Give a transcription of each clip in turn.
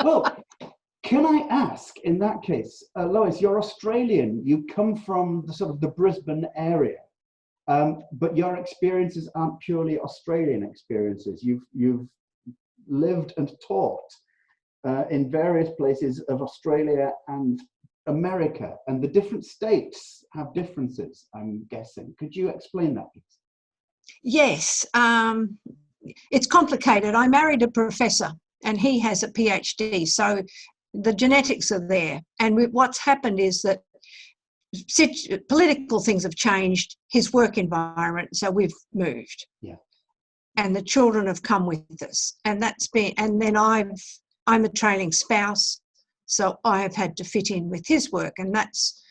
Well, can I ask, in that case, Lois, you're Australian. You come from the sort of the Brisbane area, but your experiences aren't purely Australian experiences. You've lived and taught in various places of Australia and America, and the different states have differences, I'm guessing. Could you explain that, please? Yes, it's complicated. I married a professor and he has a PhD, so the genetics are there. And what's happened is that political things have changed his work environment, so we've moved. Yeah. And the children have come with us, and that's been. And then I'm a trailing spouse, so I have had to fit in with his work, and that's,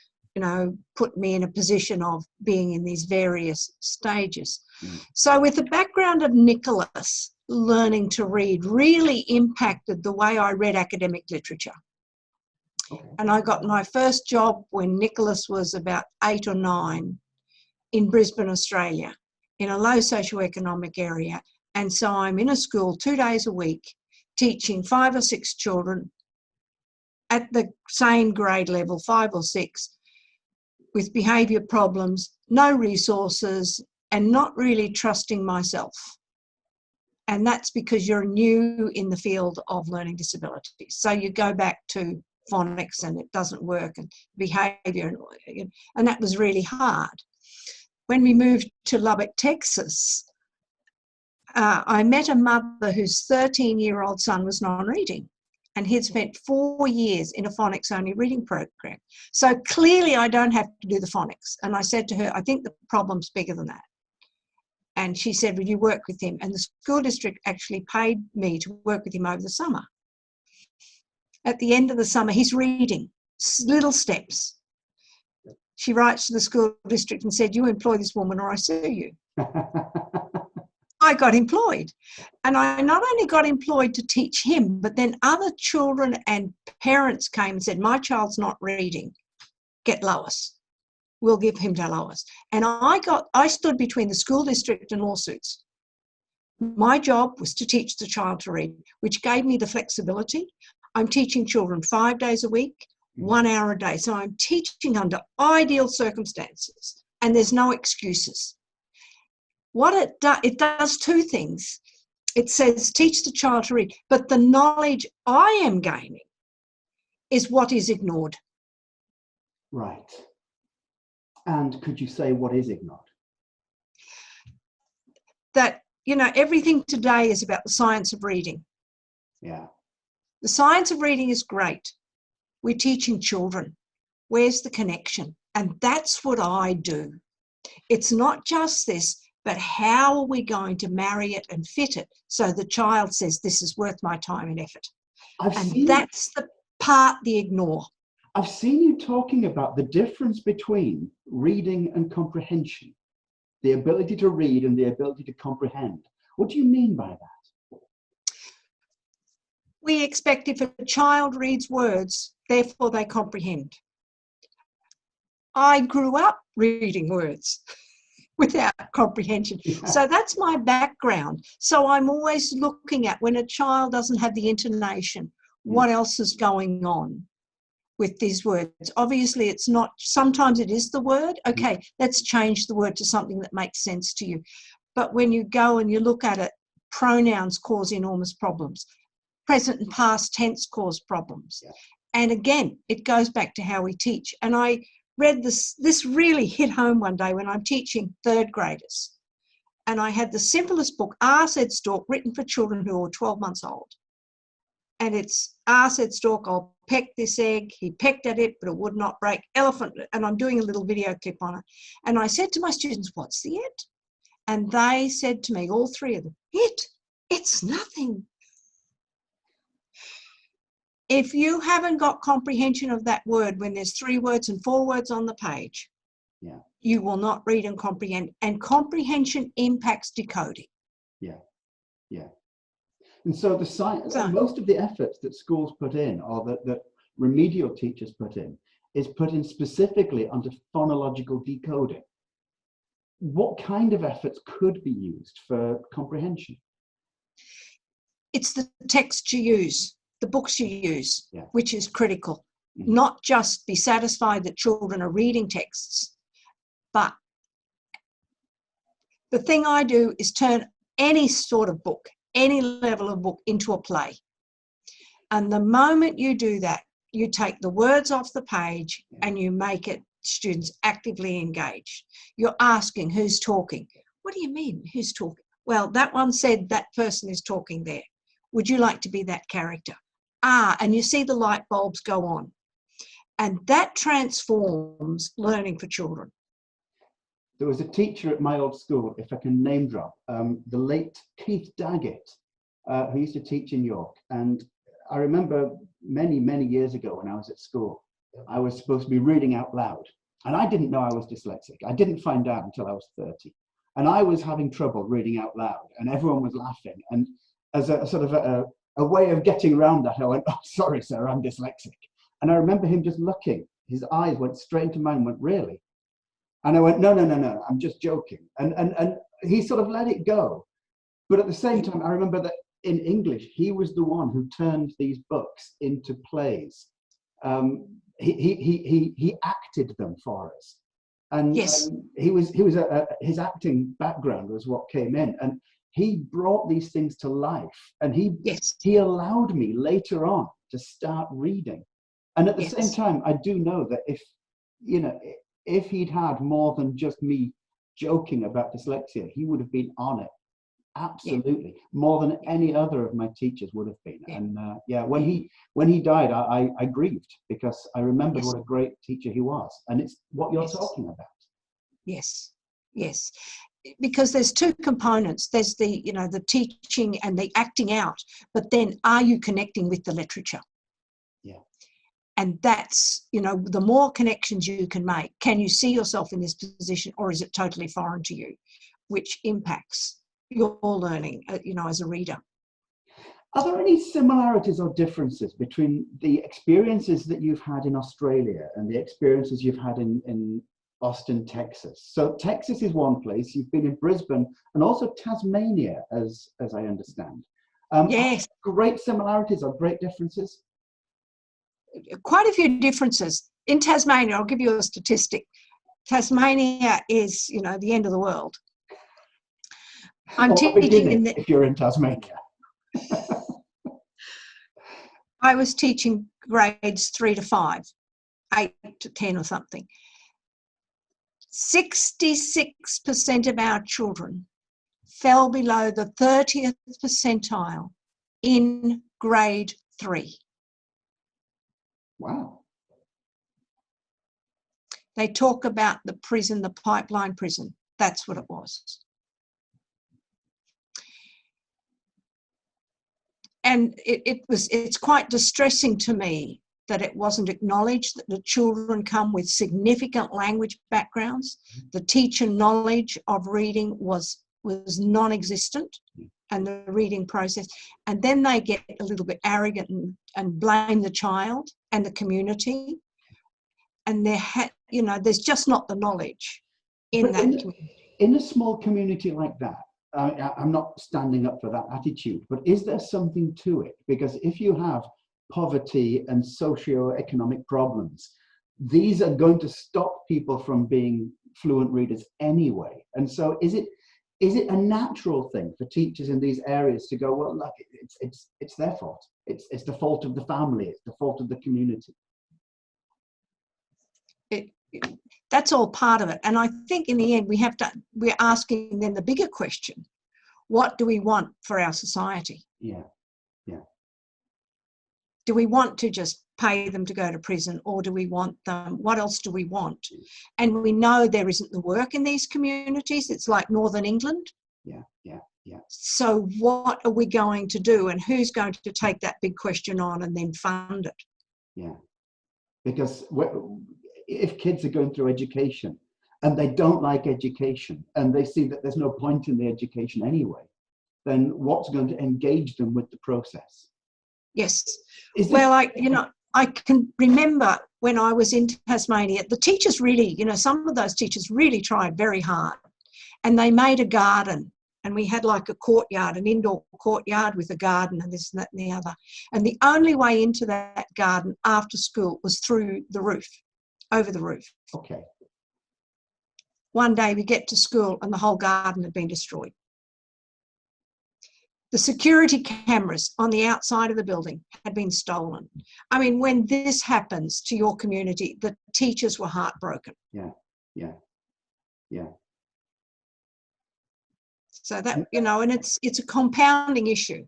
put me in a position of being in these various stages. Mm. So with the background of Nicholas, learning to read really impacted the way I read academic literature. Okay. And I got my first job when Nicholas was about 8 or 9 in Brisbane, Australia, in a low socioeconomic area. And so I'm in a school 2 days a week, teaching 5 or 6 children at the same grade level, 5 or 6, with behaviour problems, no resources, and not really trusting myself. And that's because you're new in the field of learning disabilities. So you go back to phonics and it doesn't work, and behaviour, and that was really hard. When we moved to Lubbock, Texas, I met a mother whose 13-year-old son was non-reading, and he'd spent 4 years in a phonics-only reading program. So clearly I don't have to do the phonics. And I said to her, I think the problem's bigger than that. And she said, will you work with him? And the school district actually paid me to work with him over the summer. At the end of the summer, he's reading little steps. She writes to the school district and said, you employ this woman or I sue you. I got employed. And I not only got employed to teach him, but then other children and parents came and said, my child's not reading. Get Lois. We'll give him to Lois. And I stood between the school district and lawsuits. My job was to teach the child to read, which gave me the flexibility. I'm teaching children 5 days a week, 1 hour a day. So I'm teaching under ideal circumstances, and there's no excuses. What it does 2 things. It says teach the child to read, but the knowledge I am gaining is what is ignored. Right. And could you say what is ignored? That, everything today is about the science of reading. Yeah. The science of reading is great. We're teaching children. Where's the connection? And that's what I do. It's not just this, but how are we going to marry it and fit it so the child says, this is worth my time and effort? That's the part they ignore. I've seen you talking about the difference between reading and comprehension, the ability to read and the ability to comprehend. What do you mean by that? We expect if a child reads words, therefore they comprehend. I grew up reading words without comprehension. Yeah. So that's my background. So I'm always looking at when a child doesn't have the intonation, what else is going on with these words. Obviously, it's not, sometimes it is the word. Okay, let's change the word to something that makes sense to you. But when you go and you look at it, pronouns cause enormous problems. Present and past tense cause problems. Yeah. And again, it goes back to how we teach. And I read this really hit home one day when I'm teaching 3rd graders. And I had the simplest book, R said stork, written for children who are 12 months old. And it's R said stork, I'll peck this egg. He pecked at it, but it would not break. Elephant, and I'm doing a little video clip on it. And I said to my students, what's the it? And they said to me, all 3 of them, it's nothing. If you haven't got comprehension of that word when there's 3 words and 4 words on the page, you will not read and comprehend. And comprehension impacts decoding. Yeah. And so the science, most of the efforts that schools put in, or that remedial teachers put in, is put in specifically under phonological decoding. What kind of efforts could be used for comprehension? It's the text you use. the books you use, Yeah. which is critical. Mm-hmm. Not just be satisfied that children are reading texts, but the thing I do is turn any sort of book, any level of book, into a play. And the moment you do that, you take the words off the page and you make it students actively engaged. You're asking who's talking. What do you mean, who's talking? Well, that one said that person is talking there. Would you like to be that character? And you see the light bulbs go on. And that transforms learning for children. There was a teacher at my old school, if I can name drop, the late Keith Daggett, who used to teach in York. And I remember many, many years ago when I was at school, I was supposed to be reading out loud. And I didn't know I was dyslexic. I didn't find out until I was 30. And I was having trouble reading out loud and everyone was laughing. And as a sort of a way of getting around that, I went, "Oh, sorry, sir, I'm dyslexic." And I remember him just looking, his eyes went straight into mine and went, "Really?" And I went, no, I'm just joking. And he sort of let it go. But at the same time, I remember that in English, he was the one who turned these books into plays. He acted them for us. And yes. His acting background was what came in. And he brought these things to life. And he allowed me later on to start reading. And at the same time, I do know that if he'd had more than just me joking about dyslexia, he would have been on it. Absolutely. More than any other of my teachers would have been. And when he died, I grieved because I remembered what a great teacher he was. And it's what you're talking about. Yes. Because there's two components. There's the teaching and the acting out, but then are you connecting with the literature? Yeah. And that's, the more connections you can make. Can you see yourself in this position, or is it totally foreign to you, which impacts your learning, as a reader? Are there any similarities or differences between the experiences that you've had in Australia and the experiences you've had in Austin, Texas? So Texas is one place. You've been in Brisbane and also Tasmania, as I understand. Yes. Great similarities or great differences? Quite a few differences. In Tasmania, I'll give you a statistic. Tasmania is, the end of the world. I'm teaching if you're in Tasmania. I was teaching grades 3 to 5, 8 to 10 or something. 66% of our children fell below the 30th percentile in grade 3. Wow. They talk about the prison, the pipeline prison. That's what it was. And it's quite distressing to me that it wasn't acknowledged that the children come with significant language backgrounds. The teacher knowledge of reading was non-existent, and the reading process. And then they get a little bit arrogant and blame the child and the community. And there's just not the knowledge in that community. In a small community like that, I'm not standing up for that attitude, but is there something to it? Because if you have poverty and socio-economic problems, these are going to stop people from being fluent readers anyway. And so is it a natural thing for teachers in these areas to go, well, look, it's their fault. It's the fault of the family. It's the fault of the community. That's all part of it. And I think in the end, we're asking then the bigger question: what do we want for our society? Yeah. Do we want to just pay them to go to prison, or do we want them? What else do we want? And we know there isn't the work in these communities. It's like Northern England. Yeah. So what are we going to do, and who's going to take that big question on and then fund it? Yeah, because if kids are going through education and they don't like education and they see that there's no point in the education anyway, then what's going to engage them with the process? Yes. I can remember when I was in Tasmania, the teachers really, some of those teachers really tried very hard, and they made a garden And we had like a courtyard, an indoor courtyard with a garden and this and that and the other. And the only way into that garden after school was through the roof, over the roof. Okay. One day we get to school and the whole garden had been destroyed. The security cameras on the outside of the building had been stolen. I mean, when this happens to your community, the teachers were heartbroken. Yeah, yeah, yeah. So that, you know, and it's a compounding issue.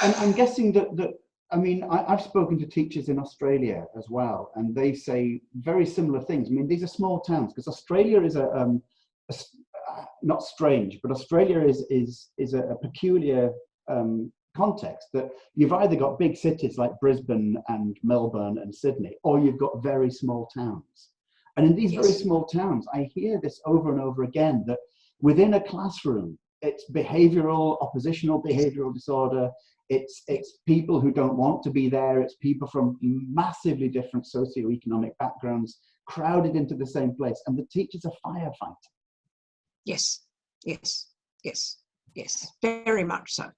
And I'm guessing that I mean, I've spoken to teachers in Australia as well, and they say very similar things. I mean, these are small towns, because Australia is not strange, but Australia is a peculiar context, that you've either got big cities like Brisbane and Melbourne and Sydney, or you've got very small towns. And in these very small towns, I hear this over and over again, that within a classroom, it's behavioral, oppositional behavioral disorder. It's people who don't want to be there. It's people from massively different socioeconomic backgrounds crowded into the same place. And the teacher's a firefighter. Yes, yes, yes, yes, very much so.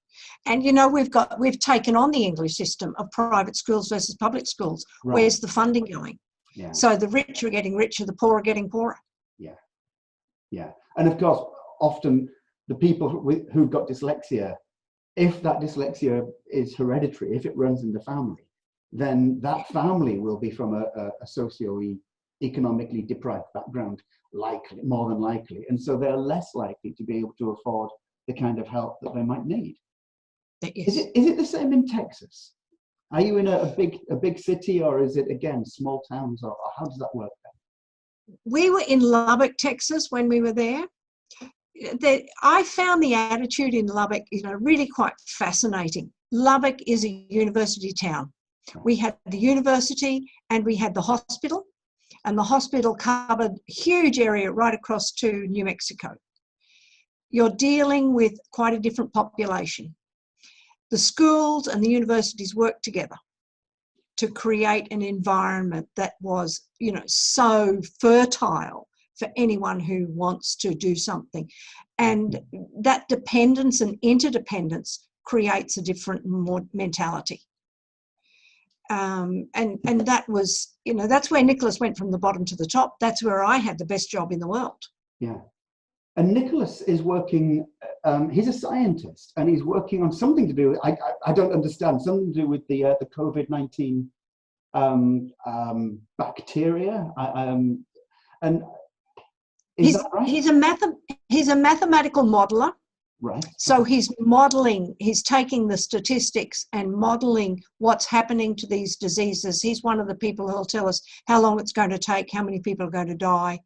And, you know, we've taken on the English system of private schools versus public schools. Right. Where's the funding going? Yeah. So the rich are getting richer, the poor are getting poorer. Yeah, yeah. And of course, often the people who've got dyslexia, if that dyslexia is hereditary, if it runs in the family, then that family will be from a socio-economically deprived background, likely, more than likely. And so they're less likely to be able to afford the kind of help that they might need. Is it the same in Texas? Are you in a big city, or is it, again, small towns, or how does that work then? We were in Lubbock, Texas when we were there. I found the attitude in Lubbock, you know, really quite fascinating. Lubbock is a university town. We had the university and we had the hospital, and the hospital covered a huge area right across to New Mexico. You're dealing with quite a different population. The schools and the universities worked together to create an environment that was, you know, so fertile for anyone who wants to do something. And that dependence and interdependence creates a different mentality. And that was, you know, that's where Nicholas went from the bottom to the top. That's where I had the best job in the world. Yeah. And Nicholas is working, he's a scientist, and he's working on something to do with, I don't understand, something to do with the COVID-19 bacteria. And is that right? He's a mathematical modeler. Right. So he's modeling, he's taking the statistics and modeling what's happening to these diseases. He's one of the people who'll tell us how long it's going to take, how many people are going to die,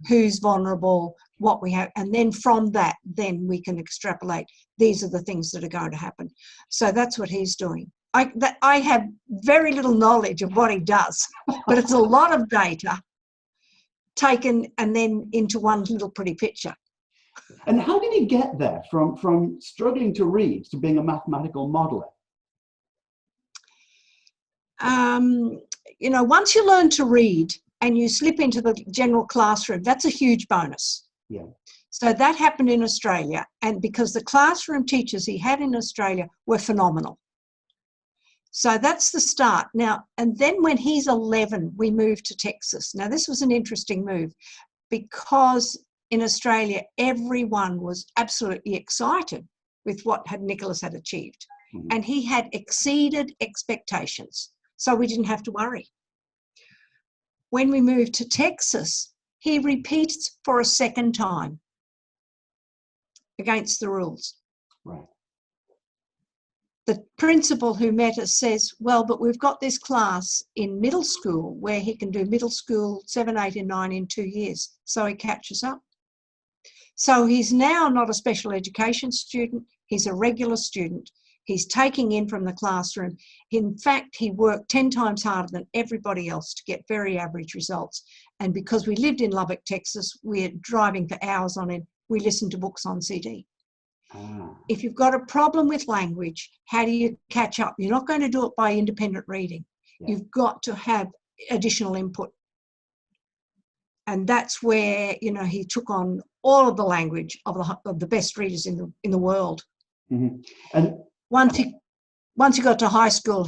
who's vulnerable, what we have. And then from that, then we can extrapolate, these are the things that are going to happen. So that's what he's doing. I have very little knowledge of what he does, but it's a lot of data taken and then into one little pretty picture. And how did he get there from struggling to read to being a mathematical modeler? You know, once you learn to read and you slip into the general classroom, that's a huge bonus. Yeah. So that happened in Australia, and because the classroom teachers he had in Australia were phenomenal. So that's the start. Now, and then when he's 11, we moved to Texas. Now, this was an interesting move because in Australia, everyone was absolutely excited with what Nicholas had achieved. Mm-hmm. And he had exceeded expectations. So we didn't have to worry. When we moved to Texas, he repeats for a second time against the rules. Right. The principal who met us says, well, but we've got this class in middle school where he can do middle school 7, 8 and 9 in 2 years. So he catches up. So he's now not a special education student, he's a regular student. He's taking in from the classroom. In fact, he worked 10 times harder than everybody else to get very average results. And because we lived in Lubbock, Texas, we're driving for hours on end. We listened to books on CD. If you've got a problem with language, how do you catch up? You're not going to do it by independent reading. Yeah. You've got to have additional input. And that's where, you know, he took on all of the language of the best readers in the world. Mm-hmm. And once he got to high school,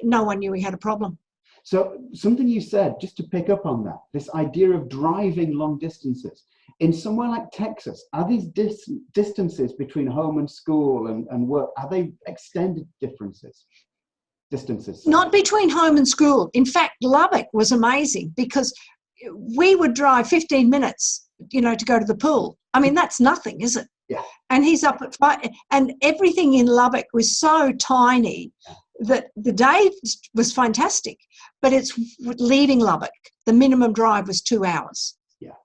no one knew he had a problem. So something you said, just to pick up on that, this idea of driving long distances. In somewhere like Texas, are these distances between home and school and work, are they extended distances? Not between home and school. In fact, Lubbock was amazing because we would drive 15 minutes, you know, to go to the pool. I mean, that's nothing, is it? Yeah. And he's up at 5, and everything in Lubbock was so tiny that the day was fantastic, but it's leaving Lubbock. The minimum drive was 2 hours. Yeah.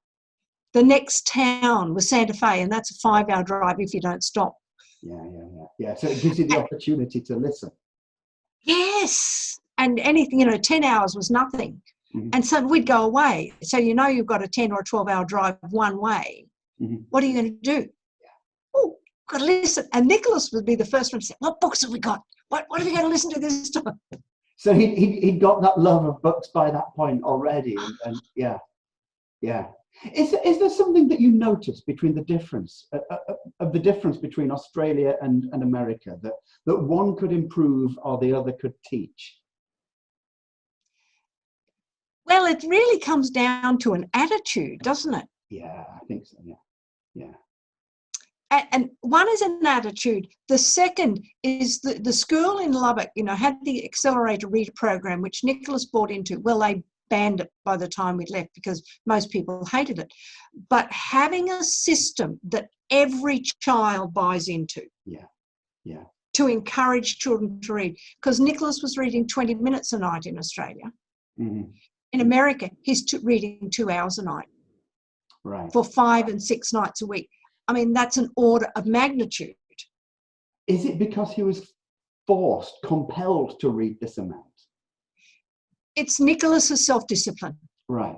The next town was Santa Fe, and that's a 5-hour drive if you don't stop. Yeah. So it gives you the opportunity to listen. Yes. And anything, you know, 10 hours was nothing. Mm-hmm. And so we'd go away. So, you know, you've got a 10 or a 12-hour drive one way. Mm-hmm. What are you going to do? Oh, got to listen. And Nicholas would be the first one to say, what books have we got? What are we going to listen to this time? So he got that love of books by that point already. And yeah. Is there something that you notice between the difference between Australia and America that one could improve or the other could teach? Well, it really comes down to an attitude, doesn't it? Yeah, I think so. Yeah. And one is an attitude. The second is the school in Lubbock, you know, had the accelerator reader program, which Nicholas bought into. Well, they banned it by the time we'd left because most people hated it. But having a system that every child buys into. Yeah. To encourage children to read. Because Nicholas was reading 20 minutes a night in Australia. Mm-hmm. In America, he's reading 2 hours a night. Right. For 5 and 6 nights a week. I mean, that's an order of magnitude. Is it because he was compelled to read this amount? It's Nicholas's self-discipline. Right.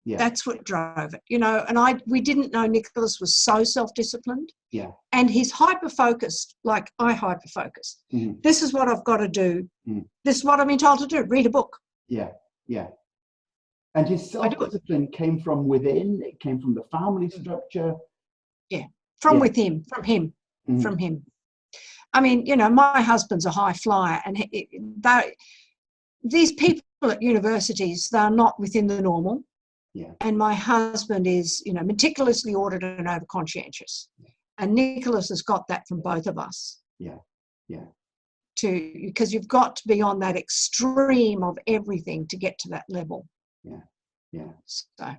Yeah. That's what drove it, you know. And we didn't know Nicholas was so self-disciplined. Yeah. And he's hyper-focused, like I hyper-focus. Mm-hmm. This is what I've got to do. Mm. This is what I've been told to do. Read a book. Yeah. And his self-discipline came from within. It came from the family structure. Yeah, from him. Mm-hmm. From him. I mean, you know, my husband's a high flyer, and these people at universities, they're not within the normal. Yeah. And my husband is, you know, meticulously ordered and over conscientious. Yeah. And Nicholas has got that from both of us. Yeah. Because you've got to be on that extreme of everything to get to that level. Yeah. So.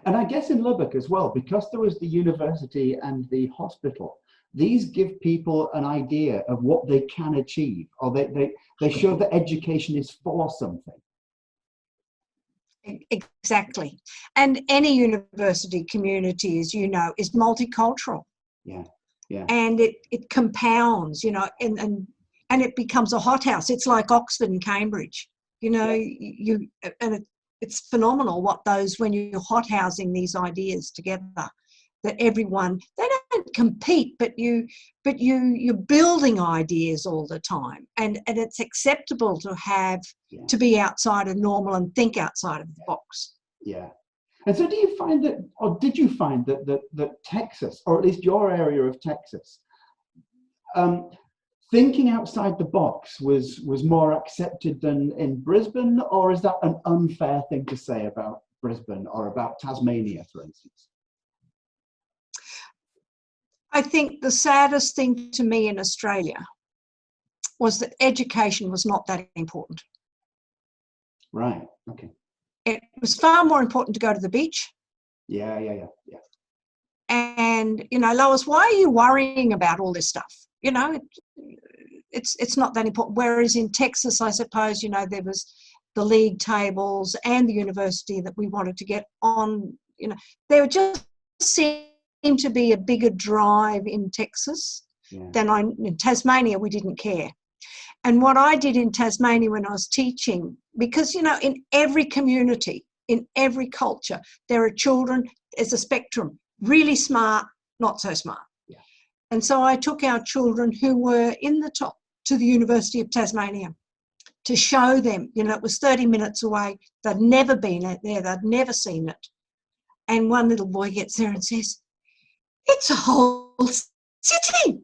And I guess in Lubbock as well, because there was the university and the hospital, these give people an idea of what they can achieve, or they show that education is for something. Exactly. And any university community, as you know, is multicultural. Yeah. And it compounds, you know, and it becomes a hothouse. It's like Oxford and Cambridge, you know. It's phenomenal when you're hothousing these ideas together, that everyone, they don't compete, but you're building ideas all the time, and it's acceptable to be outside of normal and think outside of the box. Yeah. And so did you find that Texas, or at least your area of Texas, thinking outside the box was more accepted than in Brisbane, or is that an unfair thing to say about Brisbane or about Tasmania, for instance? I think the saddest thing to me in Australia was that education was not that important. Right. Okay. It was far more important to go to the beach. Yeah. And, you know, Lois, why are you worrying about all this stuff? You know, it's not that important. Whereas in Texas, I suppose, you know, there was the league tables and the university that we wanted to get on. You know, there just seemed to be a bigger drive in Texas than in Tasmania. We didn't care. And what I did in Tasmania when I was teaching, because, you know, in every community, in every culture, there are children, there's a spectrum, really smart, not so smart. Yeah. And so I took our children who were in the top to the University of Tasmania to show them, you know, it was 30 minutes away. They'd never been there. They'd never seen it. And one little boy gets there and says, it's a whole city,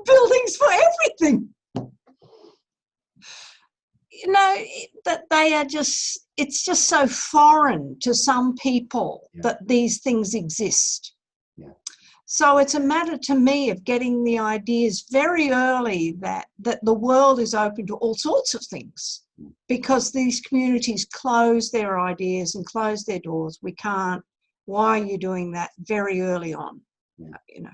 buildings for everything. You know, that they are just, it's just so foreign to some people that these things exist. Yeah. So it's a matter to me of getting the ideas very early that the world is open to all sorts of things, because these communities close their ideas and close their doors. We can't. Why are you doing that very early on? Yeah. You know.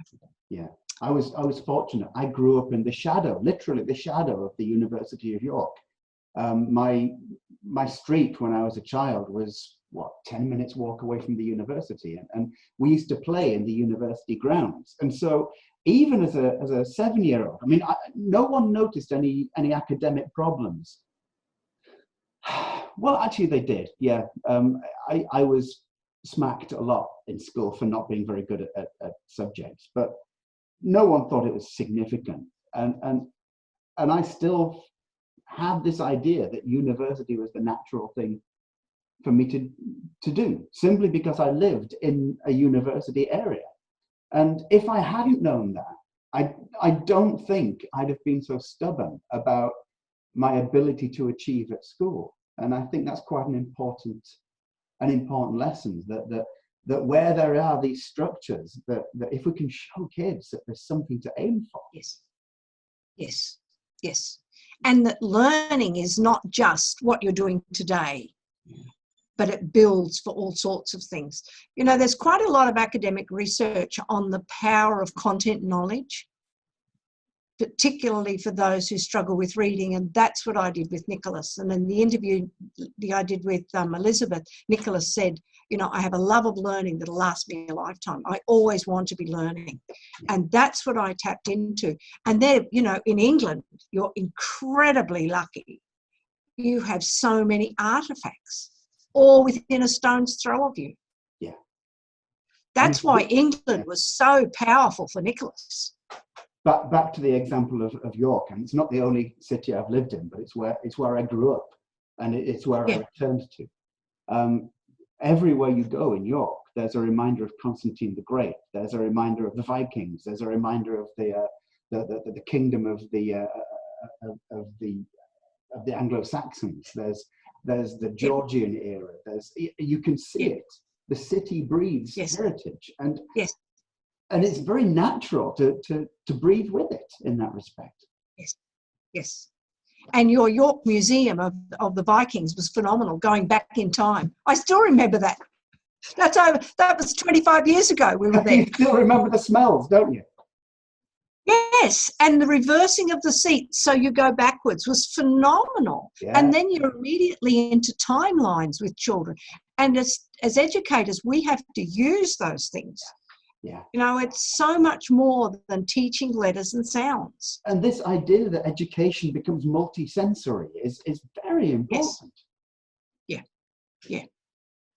Yeah. I was fortunate. I grew up in the shadow, literally the shadow of the University of York. My street when I was a child was, what, 10 minutes walk away from the university, and we used to play in the university grounds. And so even as a 7-year-old, I mean, no one noticed any academic problems. Well, actually they did. Yeah. I was smacked a lot in school for not being very good at subjects, but no one thought it was significant. And I still had this idea that university was the natural thing for me to do, simply because I lived in a university area. And if I hadn't known that, I don't think I'd have been so stubborn about my ability to achieve at school. And I think that's quite an important lesson, that where there are these structures, that if we can show kids that there's something to aim for. Yes. Yes. Yes. And that learning is not just what you're doing today, but it builds for all sorts of things. You know, there's quite a lot of academic research on the power of content knowledge, particularly for those who struggle with reading. And that's what I did with Nicholas. And in the interview I did with Elizabeth, Nicholas said, you know, I have a love of learning that'll last me a lifetime. I always want to be learning. And that's what I tapped into. And there, you know, in England, you're incredibly lucky. You have so many artifacts, all within a stone's throw of you. Yeah. That's why England was so powerful for Nicholas. But back to the example of York, and it's not the only city I've lived in, but it's where I grew up, and it's where I returned to. Everywhere you go in York, there's a reminder of Constantine the Great. There's a reminder of the Vikings. There's a reminder of the kingdom of the Anglo-Saxons. There's the Georgian era. You can see it. The city breathes heritage, and it's very natural to breathe with it in that respect. Yes, yes. And your York Museum of the Vikings was phenomenal, going back in time. I still remember that. That was 25 years ago we were there. You still remember the smells, don't you? Yes, and the reversing of the seats so you go backwards was phenomenal. Yeah. And then you're immediately into timelines with children. And as educators, we have to use those things. Yeah. You know, it's so much more than teaching letters and sounds. And this idea that education becomes multisensory is very important. Yes.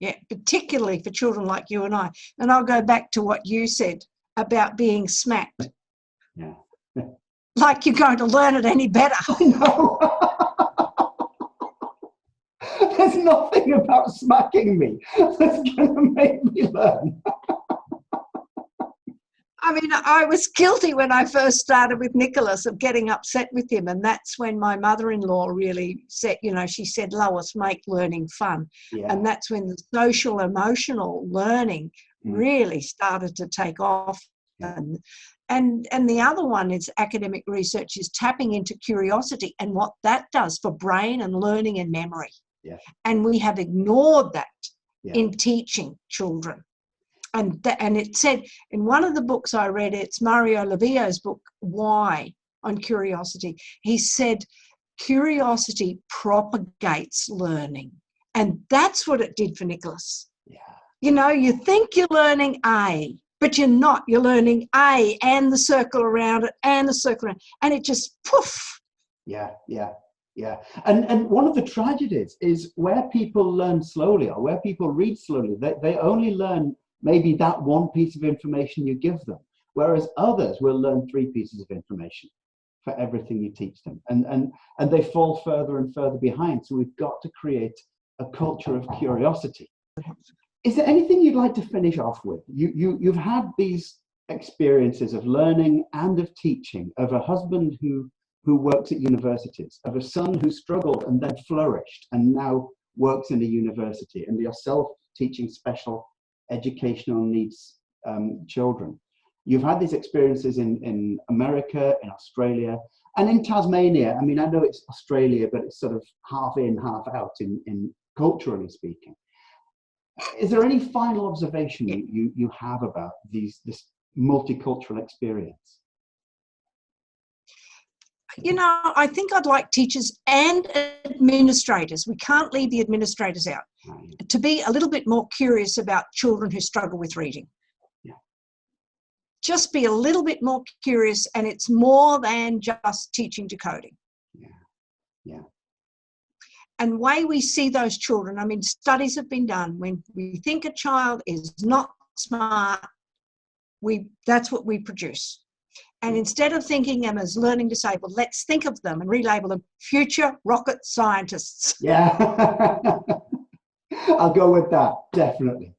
Yeah, particularly for children like you and I. And I'll go back to what you said about being smacked. Yeah. Like you're going to learn it any better. No. There's nothing about smacking me that's going to make me learn. I mean, I was guilty when I first started with Nicholas of getting upset with him. And that's when my mother-in-law really said, you know, she said, Lois, make learning fun. Yeah. And that's when the social emotional learning really started to take off. Yeah. And the other one is academic research is tapping into curiosity and what that does for brain and learning and memory. Yeah. And we have ignored that in teaching children. And it said in one of the books I read, it's Mario Livio's book, Why, on curiosity. He said, curiosity propagates learning. And that's what it did for Nicholas. Yeah. You know, you think you're learning A, but you're not. You're learning A and the circle around it and the circle around, and it just poof. Yeah. And one of the tragedies is where people learn slowly or where people read slowly, they only learn maybe that one piece of information you give them, whereas others will learn 3 pieces of information for everything you teach them. And they fall further and further behind. So we've got to create a culture of curiosity. Is there anything you'd like to finish off with? You've had these experiences of learning and of teaching, of a husband who works at universities, of a son who struggled and then flourished and now works in a university, and yourself teaching special educational needs children. You've had these experiences in America, in Australia, and in Tasmania. I mean, I know it's Australia, but it's sort of half in, half out in culturally speaking. Is there any final observation you have about this multicultural experience? You know, I think I'd like teachers and administrators, we can't leave the administrators out, to be a little bit more curious about children who struggle with reading. Yeah. Just be a little bit more curious, and it's more than just teaching decoding. Yeah, yeah. And the way we see those children, I mean, studies have been done. When we think a child is not smart, that's what we produce. And instead of thinking them as learning disabled, let's think of them and relabel them future rocket scientists. Yeah, I'll go with that, definitely.